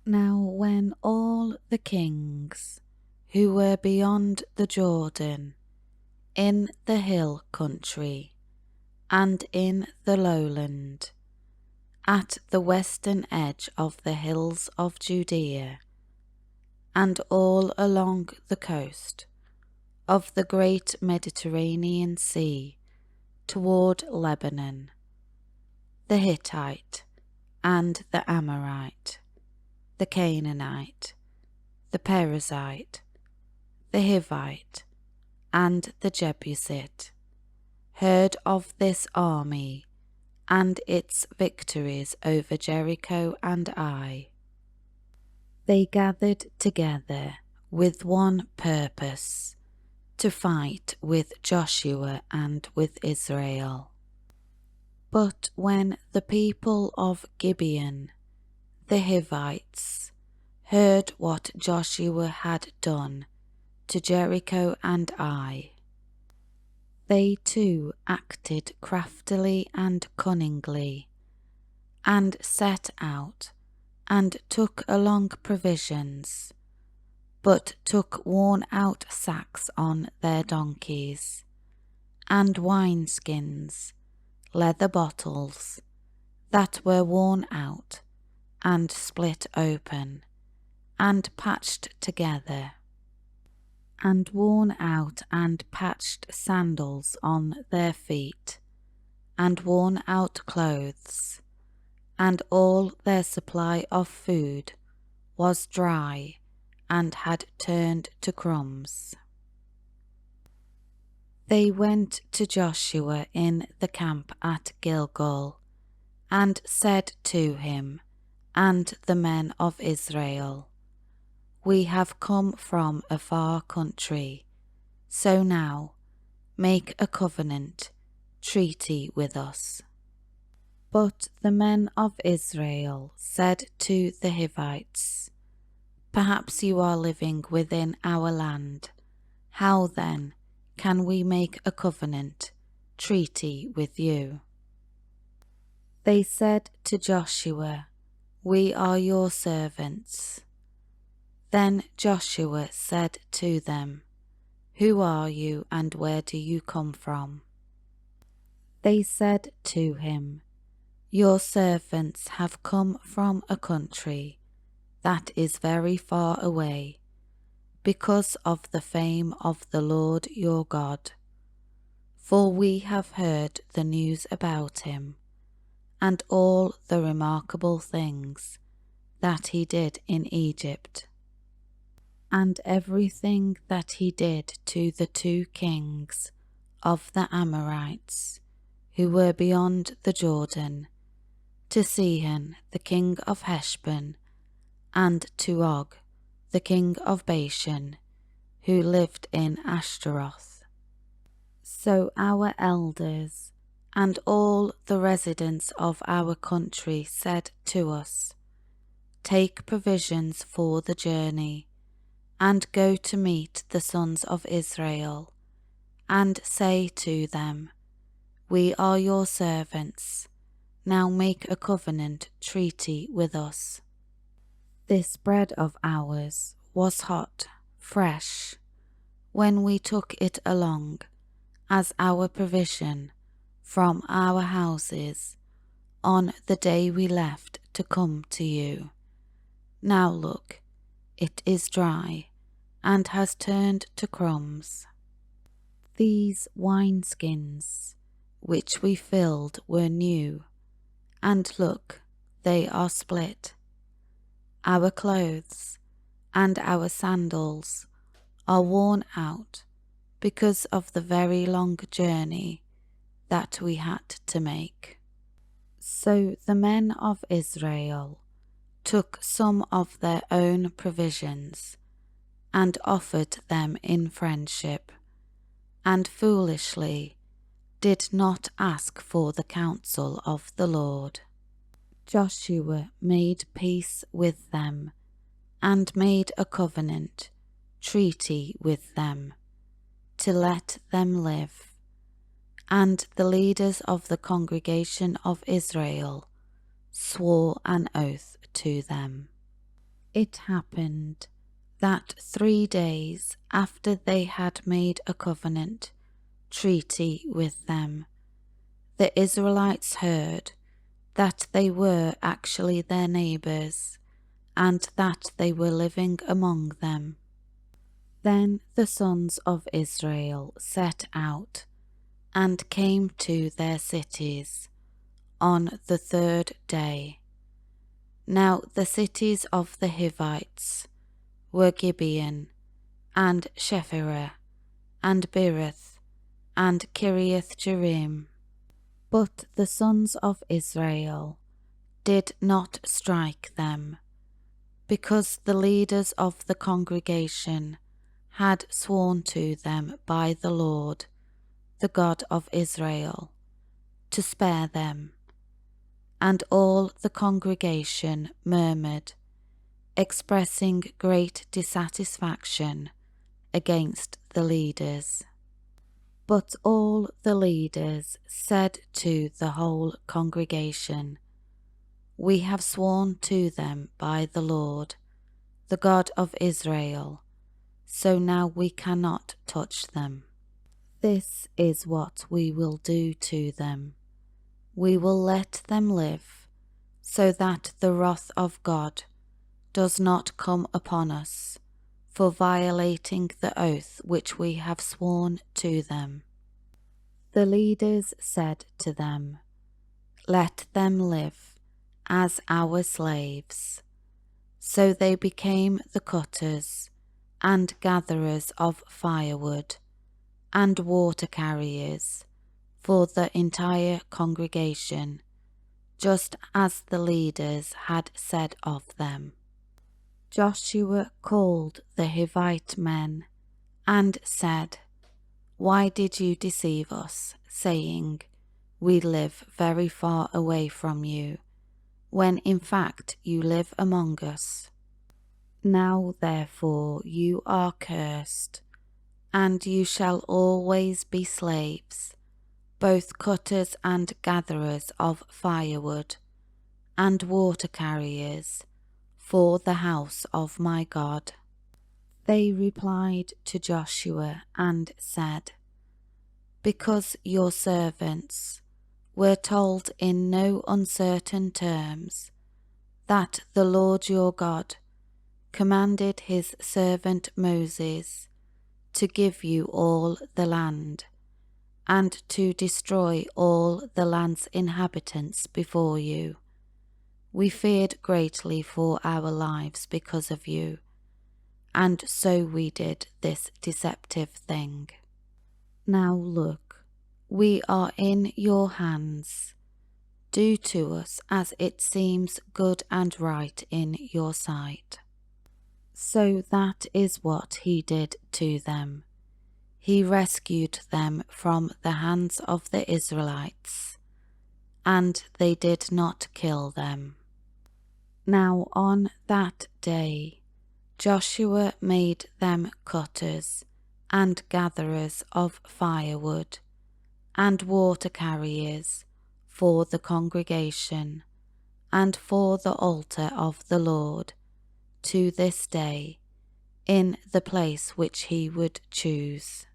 Now when all the kings who were beyond the Jordan, in the hill country, and in the lowland, at the western edge of the hills of Judea, and all along the coast of the great Mediterranean Sea toward Lebanon, the Hittite and the Amorite, the Canaanite, the Perizzite, the Hivite, and the Jebusite, heard of this army and its victories over Jericho and Ai. They gathered together with one purpose, to fight with Joshua and with Israel. But when the people of Gibeon, the Hivites, heard what Joshua had done to Jericho and Ai, they too acted craftily and cunningly, and set out, and took along provisions, but took worn-out sacks on their donkeys, and wineskins, leather bottles, that were worn out, and split open, and patched together, and worn out and patched sandals on their feet, and worn out clothes, and all their supply of food was dry, and had turned to crumbs. They went to Joshua in the camp at Gilgal, and said to him and the men of Israel, We have come from a far country, so now make a covenant, treaty with us. But the men of Israel said to the Hivites, Perhaps you are living within our land. How then can we make a covenant, treaty with you? They said to Joshua, We are your servants. Then Joshua said to them, Who are you and where do you come from? They said to him, Your servants have come from a country that is very far away, because of the fame of the Lord your God. For we have heard the news about him, and all the remarkable things that he did in Egypt, and everything that he did to the 2 kings of the Amorites, who were beyond the Jordan, to Sihon the king of Heshbon, and to Og the king of Bashan, who lived in Ashtaroth. So our elders and all the residents of our country said to us, Take provisions for the journey, and go to meet the sons of Israel, and say to them, We are your servants, now make a covenant treaty with us. This bread of ours was hot, fresh, when we took it along as our provision from our houses on the day we left to come to you. Now look, it is dry, and has turned to crumbs. These wineskins which we filled were new, and look, they are split. Our clothes and our sandals are worn out because of the very long journey that we had to make. So the men of Israel took some of their own provisions and offered them in friendship, and foolishly did not ask for the counsel of the Lord. Joshua made peace with them, and made a covenant, treaty with them, to let them live. And the leaders of the congregation of Israel swore an oath to them. It happened that 3 days after they had made a covenant treaty with them, the Israelites heard that they were actually their neighbours and that they were living among them. Then the sons of Israel set out and came to their cities on the 3rd day. Now the cities of the Hivites were Gibeon, and Shephirah, and Beerith, and Kiriath Jearim. But the sons of Israel did not strike them, because the leaders of the congregation had sworn to them by the Lord, the God of Israel, to spare them. And all the congregation murmured, expressing great dissatisfaction against the leaders. But all the leaders said to the whole congregation, "We have sworn to them by the Lord, the God of Israel, so now we cannot touch them. This is what we will do to them. We will let them live, so that the wrath of God does not come upon us for violating the oath which we have sworn to them." The leaders said to them, "Let them live as our slaves." So they became the cutters and gatherers of firewood and water carriers for the entire congregation, just as the leaders had said of them. Joshua called the Hivite men and said, "Why did you deceive us, saying, 'We live very far away from you,' when in fact you live among us? Now therefore you are cursed, and you shall always be slaves, both cutters and gatherers of firewood, and water carriers, for the house of my God." They replied to Joshua and said, "Because your servants were told in no uncertain terms that the Lord your God commanded his servant Moses to give you all the land, and to destroy all the land's inhabitants before you, we feared greatly for our lives because of you, and so we did this deceptive thing. Now look, we are in your hands. Do to us as it seems good and right in your sight." So that is what he did to them. He rescued them from the hands of the Israelites, and they did not kill them. Now on that day Joshua made them cutters and gatherers of firewood and water carriers for the congregation and for the altar of the Lord to this day in the place which he would choose.